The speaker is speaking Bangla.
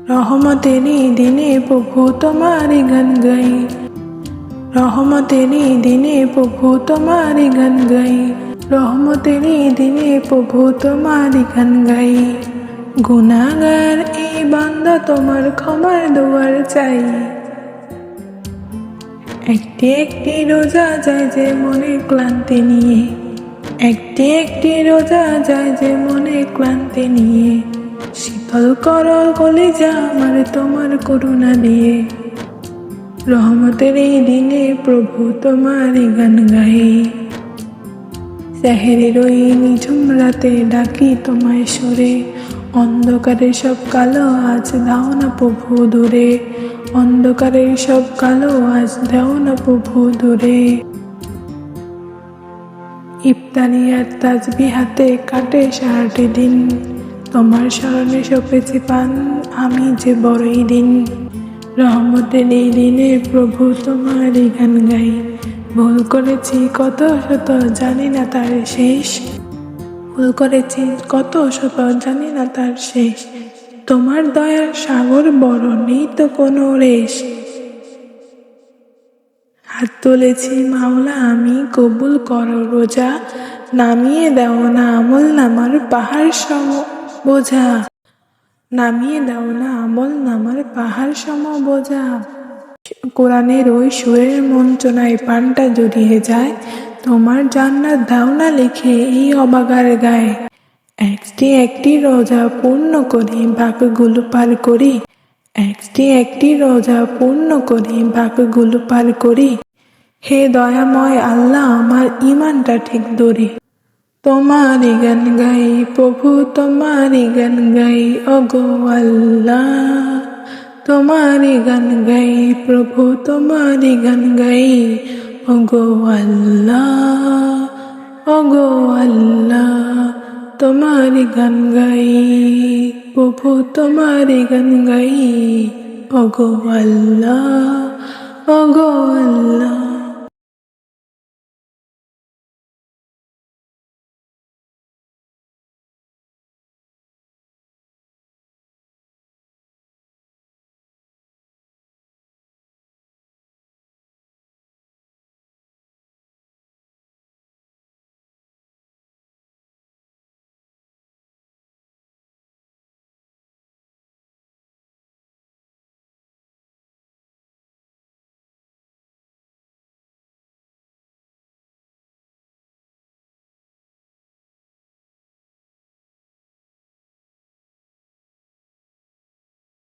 রহমতেরই দিনে প্রভু তোমারই গান গাই, রহমতেরই দিনে প্রভু তোমারই গান গাই, রহমতেরই দিনে প্রভু তোমারই গান গাই। গুনাহগার এই বান্দা তোমার ক্ষমার দুয়ার চাই। একটি একটি রোজা যায় যে মনে ক্লান্তি নিয়ে, একটি একটি রোজা যায় যে মনে ক্লান্তি নিয়ে। শীতল করো কলিজা আমার তোমার করুণা দিয়ে। রহমতের এই দিনে প্রভু তোমারই গান গাই। সেহেরের ওই নিঝুম রাতে ডাকি তোমায় সুরে, অন্ধকারের সব কালো আজ দাও না প্রভু দূরে, অন্ধকারের সব কালো আজ দাও না প্রভু দূরে। ইফতারি আর তাসবিহ হাতে কাটে সারাটি দিন, তোমার স্মরণে সপেছি পান আমি যে বড়ই দিন। রহমতের এই দিনে প্রভু তোমারই গান গাই। ভুল করেছি কত শত জানি না তার শেষ, ভুল করেছি কত শত জানি না তার শেষ। তোমার দয়ার সাগর বড় নেই তো কোনো রেশ। হাত তুলেছি মাওলা আমি কবুল করো রোজা, নামিয়ে দাও না আমল নামার পাহাড় সম বোঝা, নামিয়ে দাও না আমল নামার পাহাড় সম বোঝা। কোরআনের ওই সুরের মঞ্চনায় পানটা জড়িয়ে যায়, তোমার জান্নাত দাও না লিখে এই অবাগার গায়ে। একটি একটি রোজা পূর্ণ করি বাকগুলো পার করি, একটি একটি রোজা পূর্ণ করি বাকগুলো পার করি। হে দয়াময় আল্লাহ আমার ইমানটা ঠিক ধরি। তোমারই গান গাই প্রভু তোমারই গান গাই ওগো আল্লাহ, তোমারই গান গাই প্রভু তোমারই গান গাই ওগো আল্লাহ, ওগো আল্লাহ। তোমারই গান গাই প্রভু তোমারই গান গাই ওগো আল্লাহ, ওগো আল্লাহ।